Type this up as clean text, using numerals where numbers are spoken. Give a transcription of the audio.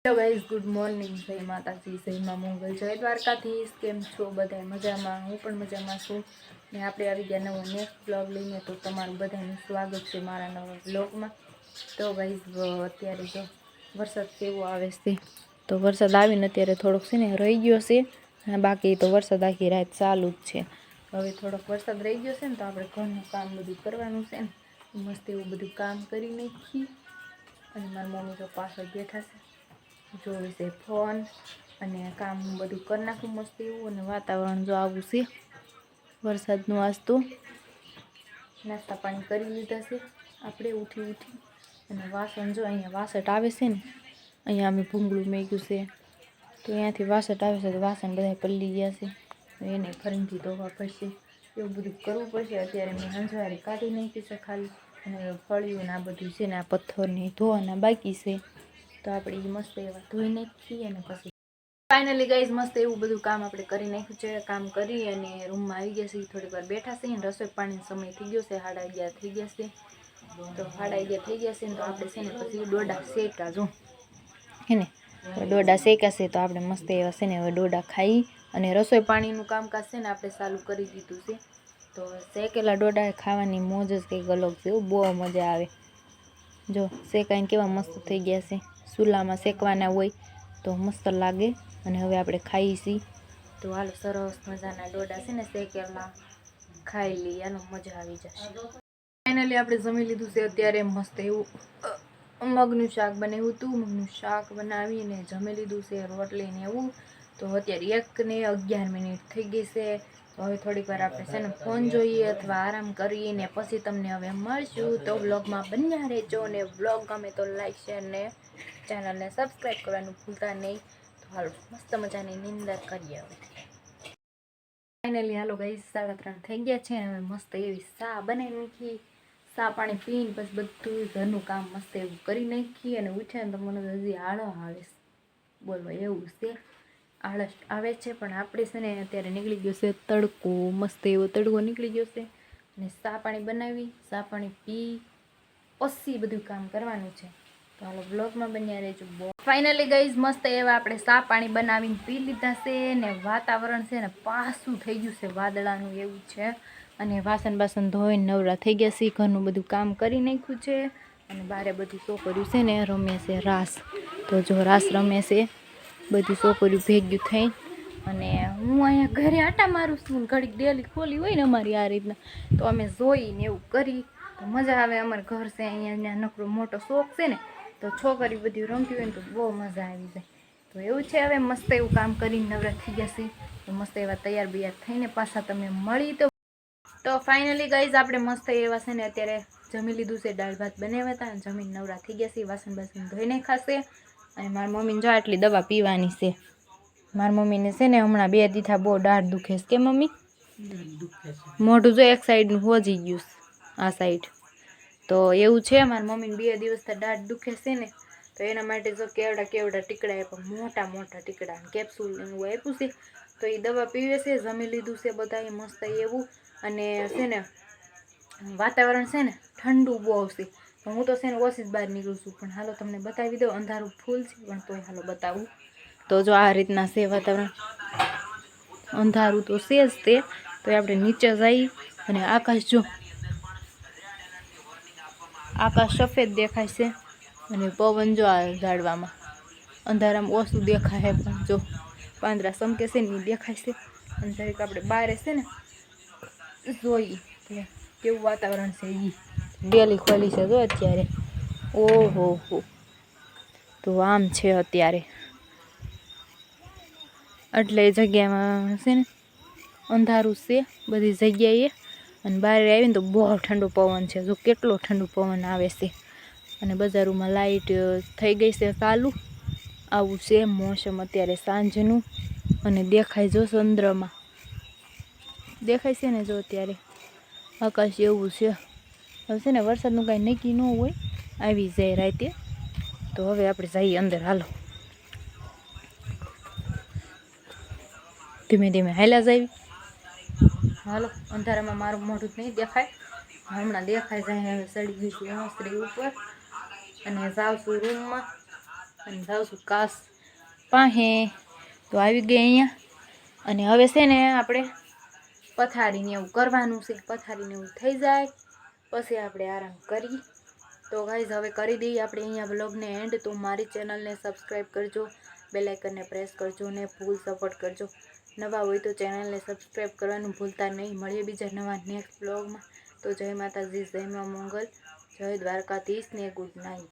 Hello guys, good morning. જય માતાજી, જય મા મંગલ, જય દ્વારકાધીશ. કેમ છો બધા? મજામાં? હું પણ મજામાં છું. ને આપણે આવી ગયા નવો નેક્સ્ટ બ્લોગ લઈને, તો તમારું બધાનું સ્વાગત છે મારા નવા બ્લોગમાં. તો ગાઈઝ, અત્યારે જો વરસાદ કેવો આવે છે, તો વરસાદ આવીને અત્યારે થોડોક છે ને રહી ગયો છે, બાકી તો વરસાદ આખી રાત ચાલુ જ છે. હવે થોડોક વરસાદ રહી ગયો છે ને, તો આપણે ઘરનું કામ બધું કરવાનું છે ને, મસ્ત એવું બધું કામ કરી નાખી. અને મારા મમ્મી તો પાછળ બેઠા છે, જોવે છે ફોન, અને કામ બધું કરી નાખું મસ્ત એવું. અને વાતાવરણ જો આવું છે વરસાદનું. આજ તો નાસ્તા પાણી કરી લીધા છે આપણે ઉઠી અને વાસણ જો અહીંયા વાસટ આવે છે ને, અહીંયા અમે ભૂંગળું મેક્યું છે, તો અહીંયાથી વાસટ આવે છે, તો વાસણ બધા પલળી ગયા છે, એને ફરીથી ધોવા પડશે. એવું બધું કરવું પડશે. અત્યારે મેં હંજવારી કાઢી નાખી છે ખાલી, અને ફળિયું આ બધું છે ને, આ પથ્થરને ધોવાના બાકી છે, તો આપણે મસ્ત એવા ધોઈ નાખીએ. અને પછી ફાઇનલી ગાઈઝ, મસ્ત એવું બધું કામ આપણે કરી નાખ્યું છે. કામ કરી અને રૂમમાં આવી ગયા છે, થોડીક વાર બેઠા છે. અને રસોઈ પાણીનો સમય થઈ ગયો છે, 11:30 થઈ ગયા છે. તો 11:30 થઈ ગયા છે ને, તો આપણે છે ને પછી ડોડા શેકા જો હે ને, ડોડા શેકાશે તો આપણે મસ્ત એવા છે ને હવે ડોડા ખાઈ. અને રસોઈ પાણીનું કામકાજ છે ને આપણે ચાલુ કરી દીધું છે. તો શેકેલા ડોડા ખાવાની મોજ જ કંઈક અલગ છે, બહુ મજા આવે. જો શેકાઈને કેવા મસ્ત થઈ ગયા છે, ચૂલામાં શેકવાના હોય તો મસ્ત લાગે. અને હવે આપણે ખાઈએ છીએ, તો હાલો સરસ મજાના ડોડા છે ને શેકેલા ખાઈ લઈએ, આનો મજા આવી જશે. ફાઇનલી આપણે જમી લીધું છે. અત્યારે મસ્ત એવું મગનું શાક બનાવ્યું હતું. મગનું શાક બનાવીને જમી લીધું છે, રોટલી ને એવું. તો અત્યારે 1:11 થઈ ગઈ છે. તો હવે થોડીક વાર આપણે છે ને ફોન જોઈએ અથવા આરામ કરીને પછી તમને હવે મળશું. તો વ્લોગમાં બન્યા રહેજો, અને વ્લોગ ગમે તો લાઈક, શેર ને ચેનલને સબસ્ક્રાઈબ કરવાનું ભૂલતા નહીં. તો હાલો મસ્ત મજાની નિંદર કરીએ હવે. ફાઇનલી હાલો ગાઈસ, 3:30 થઈ ગયા છે. હવે મસ્ત એવી ચા બનાવી નાખી. ચા પાણી પીને પછી બધું ઘરનું કામ મસ્ત એવું કરી નાખી. અને ઉઠ્યા ને તો મને હજી આળસ આવે છે, બોલો એવું છે, આળસ આવે છે. પણ આપણે છે ને અત્યારે નીકળી ગયો છે તડકો, મસ્ત એવો તડકો નીકળી ગયો છે. અને ચા પાણી બનાવી, ચા પાણી પી પછી બધું કામ કરવાનું છે. તો હાલો બ્લોગમાં બન્યા રહેજો. ફાઇનલી ગાઈઝ, મસ્ત એવા આપણે ચા પાણી બનાવીને પી લીધા છે. ને વાતાવરણ છે ને પાછું થઈ ગયું છે વાદળાનું એવું છે. અને વાસણ બાસણ ધોઈને નવરા થઈ ગયા છે, ઘરનું બધું કામ કરી નાખ્યું છે. અને બારે બધી છોકરીઓ છે ને રમે છે રાસ. તો જો રાસ રમે છે બધી છોકરીઓ ભેગી થઈ. અને હું અહીંયા ઘરે આટા મારું છું, ઘડીક ડેલી ખોલી હોય ને અમારી આ રીતના, તો અમે જોઈને એવું કરી તો મજા આવે. અમારે ઘર છે અહીંયા નકરો મોટો શોખ છે ને, તો છોકરી બધી રમતી હોય ને તો બહુ મજા આવી જાય. તો એવું છે. હવે મસ્ત એવું કામ કરીને નવરા થઈ જશે, તો મસ્ત એવા તૈયાર બૈયાર થઈને પાછા તમને મળી. તો ફાઇનલી ગાઈઝ, આપણે મસ્ત એવા છે ને અત્યારે જમી લીધું છે, દાળ ભાત બનાવ્યા હતા, જમીન નવરા થઈ ગયા છે, વાસણ બાસણ ધોઈને ખાશે. અને મારી મમ્મીને જો આટલી દવા પીવાની છે. મારી મમ્મીને છે ને હમણાં 2 દીથા બહુ દાઢ દુખે છે. કે મમ્મી? મોઢું જો એક સાઈડનું હોજી ગયું આ સાઈડ, તો એવું છે. મારી મમ્મીને 2 દિવસથી દાઢ દુખે છે ને, તો એના માટે જો કેવડા ટીકડા આપ્યા, મોટા મોટા ટીકડા, કેપ્સ્યુલ એવું આપ્યું છે. તો એ દવા પીવે છે. જમી લીધું છે બધાએ મસ્ત એવું. અને છે ને વાતાવરણ છે ને ઠંડુ બહુ આવશે, તો હું તો છે ને ઓછી જ બહાર નીકળું છું. પણ હાલો તમને બતાવી દઉં, અંધારું ફૂલ છે પણ તોય હાલો બતાવું. તો જો આ રીતના છે વાતાવરણ, અંધારું તો છે જ તે. તો આપણે નીચે જઈ અને આકાશ જો, આકાશ સફેદ દેખાય છે. અને પવન જો આ ઝાડવામાં અંધારામાં ઓછું દેખાય, પણ જો પાંદડા સમકે છે ને દેખાય છે. અને જરીક આપણે બહાર છે ને જોઈ કેવું વાતાવરણ છે. એ ડેલી ખોલી છે જો અત્યારે, ઓહો હો, તો આમ છે અત્યારે. એટલે એ જગ્યામાં છે ને અંધારું છે બધી જગ્યાએ. અને બહાર આવીને તો બહુ ઠંડો પવન છે, જો કેટલો ઠંડો પવન આવે છે. અને બજારોમાં લાઇટ થઈ ગઈ છે ચાલુ. આવું છે મોસમ અત્યારે સાંજનું. અને દેખાય જો ચંદ્રમાં દેખાય છે ને, જો અત્યારે આકાશ એવું છે. હવે છે ને વરસાદનું કાંઈ નક્કી ન હોય, આવી જાય રાતે. તો હવે આપણે જઈએ અંદર, હાલો ધીમે ધીમે હાલ્યા જાય. હાલો, અંધારામાં મારું મોઢું નહીં દેખાય, હમણાં દેખાય જાય. હવે ચડી ગઈ છું ઓસરી ઉપર અને જાઉં છું રૂમમાં. અને જાઉં છું કાસ પાસે. તો આવી ગઈ અહીંયા. અને હવે છે ને આપણે પથારીને એવું કરવાનું છે. પથારીને એવું થઈ જાય પછી આપણે આરામ કરી. તો ગાઈઝ હવે કરી દઈએ આપણે અહીંયા વ્લોગને એન્ડ. તો મારી ચેનલને સબસ્ક્રાઈબ કરજો, બેલ આઇકનને પ્રેસ કરજો ને ફૂલ સપોર્ટ કરજો. નવા હોય તો ચેનલને સબસ્ક્રાઈબ કરવાનું ભૂલતા નહીં. મળીએ બીજા નવા નેક્સ્ટ વ્લોગમાં. તો જય માતાજી, જય મા મંગલ, જય દ્વારકાધીશ ને ગુડ નાઇટ.